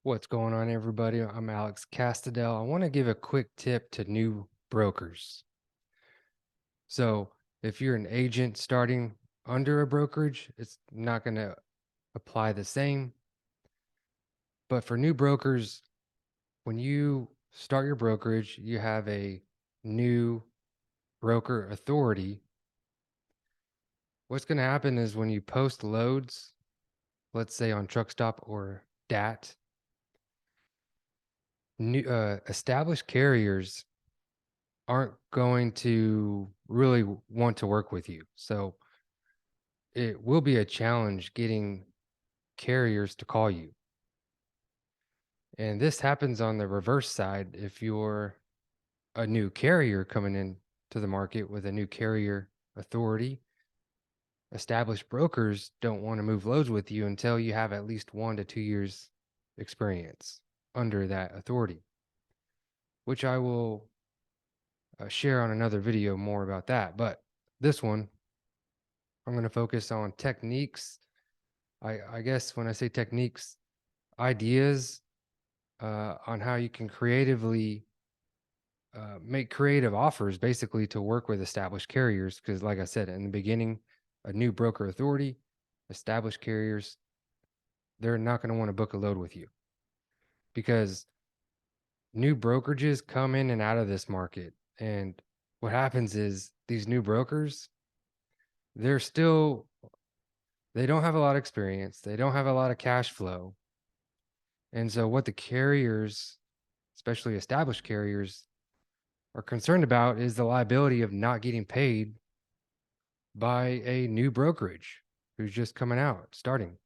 What's going on, everybody? I'm Alex Castadell. I want to give a quick tip to new brokers. So, if you're an agent starting under a brokerage, it's not going to apply the same. But for new brokers, when you start your brokerage, you have a new broker authority. What's going to happen is when you post loads, let's say on Truckstop or DAT, new established carriers aren't going to really want to work with you. So it will be a challenge getting carriers to call you. And this happens on the reverse side if you're a new carrier coming in to the market with a new carrier authority. Established brokers don't want to move loads with you until you have at least 1 to 2 years experience under that authority, which I will share on another video more about that. But this one, I'm going to focus on techniques. I guess when I say techniques, ideas on how you can creatively make creative offers basically to work with established carriers. Because, like I said in the beginning, a new broker authority, established carriers, they're not going to want to book a load with you because new brokerages come in and out of this market. And what happens is these new brokers, they're still they don't have a lot of experience. They don't have a lot of cash flow. And so what the carriers, especially established carriers, are concerned about is the liability of not getting paid by a new brokerage who's just coming out, starting.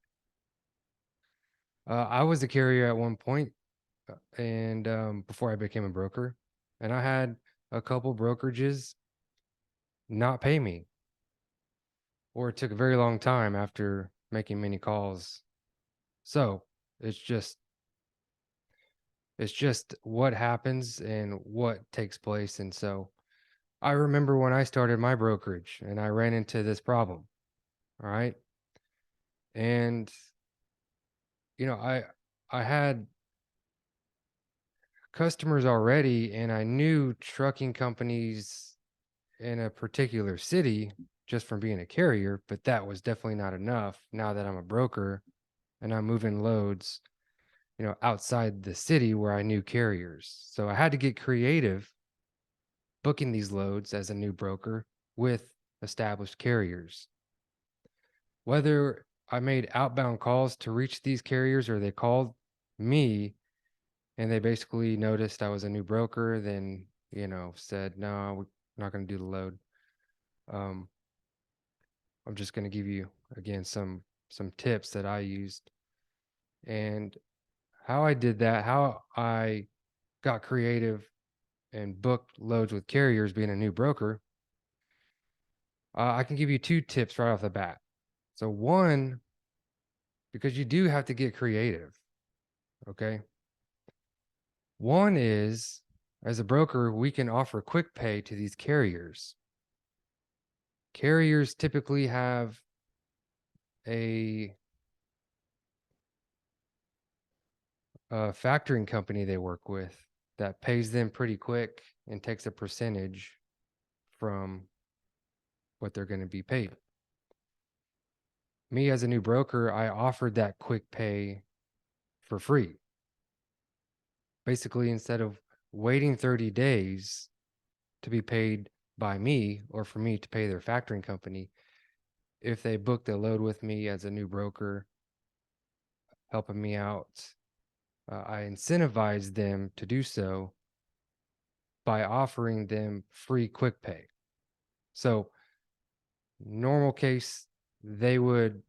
I was a carrier at one point, and before I became a broker, and I had a couple brokerages not pay me, or it took a very long time after making many calls. So it's just It's just what happens and what takes place. And so I remember when I started my brokerage and I ran into this problem. All right. And you know, I had customers already and I knew trucking companies in a particular city just from being a carrier, but that was definitely not enough now that I'm a broker and I'm moving loads, outside the city where I knew carriers. So I had to get creative booking these loads as a new broker with established carriers. Whether I made outbound calls to reach these carriers or they called me and they basically noticed I was a new broker, then, said, no, we're not going to do the load. Um, I'm just going to give you again some tips that I used and how I did that, how I got creative and booked loads with carriers being a new broker. I can give you two tips right off the bat. So one, because you do have to get creative. Okay. One is, as a broker, we can offer quick pay to these carriers. Carriers typically have a, a factoring company they work with that pays them pretty quick and takes a percentage from what they're going to be paid. Me as a new broker, I offered that quick pay for free. Basically, instead of waiting 30 days to be paid by me or for me to pay their factoring company, if they booked a load with me as a new broker, helping me out, I incentivize them to do so by offering them free quick pay. So, normal case, they would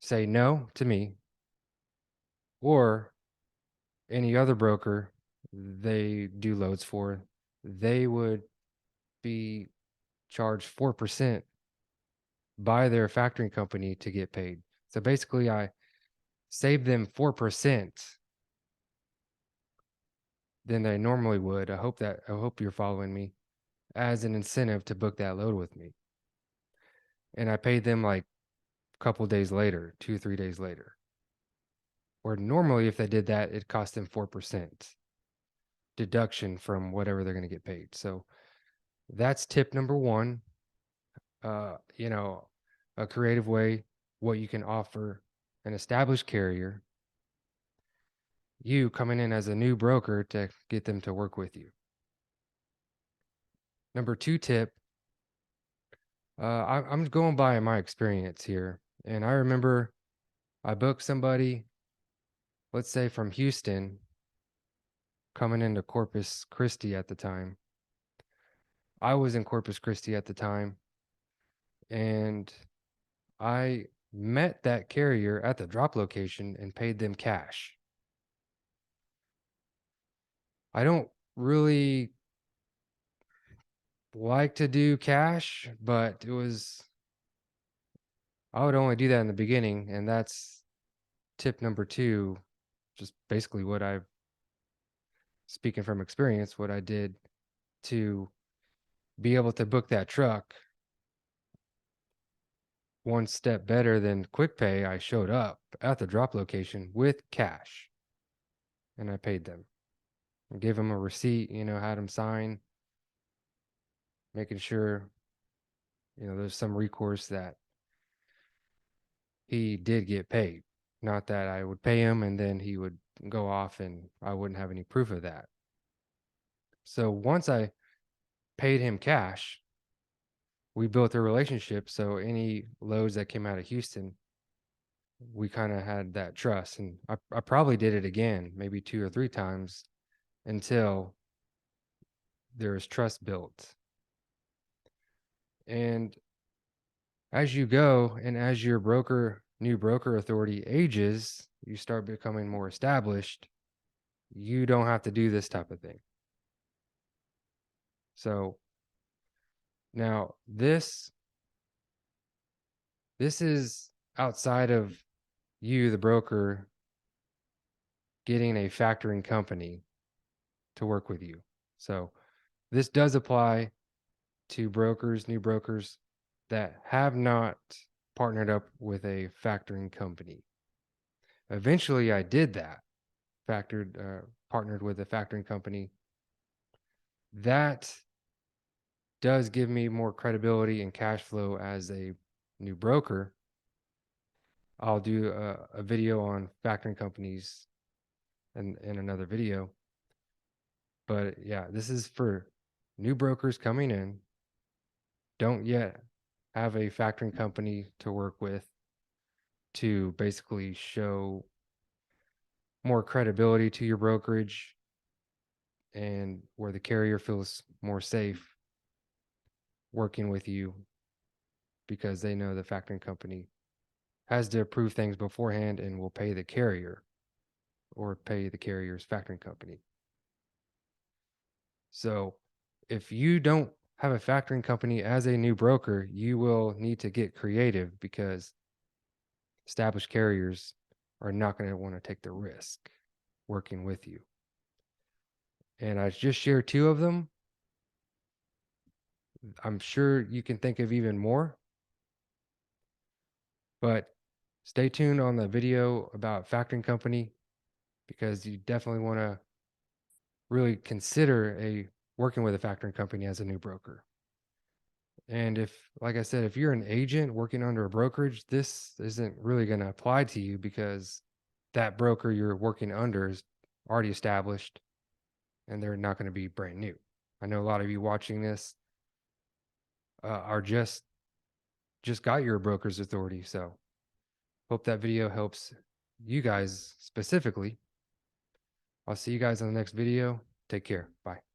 say no to me or any other broker they do loads for, they would be charged 4% by their factoring company to get paid. So basically, I save them 4% than they normally would. I hope you're following me, as an incentive to book that load with me. And I paid them like a couple days later, 2, 3 days later. Where normally, if they did that, it cost them 4% deduction from whatever they're going to get paid. So that's tip number one. You know, a creative way, what you can offer an established carrier, you coming in as a new broker to get them to work with you. Number two tip, I'm going by my experience here. And I remember I booked somebody, let's say from Houston, coming into Corpus Christi at the time. I was in Corpus Christi at the time, and I met that carrier at the drop location and paid them cash. I don't really like to do cash, but I would only do that in the beginning, and that's tip number two, just basically speaking from experience, what I did to be able to book that truck one step better than quick pay. I showed up at the drop location with cash and I paid them. I gave them a receipt, had them sign, making sure, there's some recourse that he did get paid. Not that I would pay him and then he would go off and I wouldn't have any proof of that. So once I paid him cash, we built a relationship. So any loads that came out of Houston, we kind of had that trust. And I probably did it again, maybe 2 or 3 times until there is trust built. And as you go and as your new broker authority ages, you start becoming more established. You don't have to do this type of thing. So now this is outside of you, the broker, getting a factoring company to work with you. So this does apply to new brokers that have not partnered up with a factoring company. Eventually I did that, partnered with a factoring company. That does give me more credibility and cash flow as a new broker. I'll do a video on factoring companies in another video. But yeah, this is for new brokers coming in, don't yet have a factoring company to work with, to basically show more credibility to your brokerage and where the carrier feels more safe working with you because they know the factoring company has to approve things beforehand and will pay the carrier or pay the carrier's factoring company. So if you don't have a factoring company as a new broker, you will need to get creative because established carriers are not going to want to take the risk working with you. And I just shared 2 of them. I'm sure you can think of even more, but stay tuned on the video about factoring company because you definitely want to really consider working with a factoring company as a new broker. And like I said, if you're an agent working under a brokerage, this isn't really going to apply to you because that broker you're working under is already established and they're not going to be brand new. I know a lot of you watching this are just got your broker's authority. So hope that video helps you guys specifically. I'll see you guys in the next video. Take care. Bye.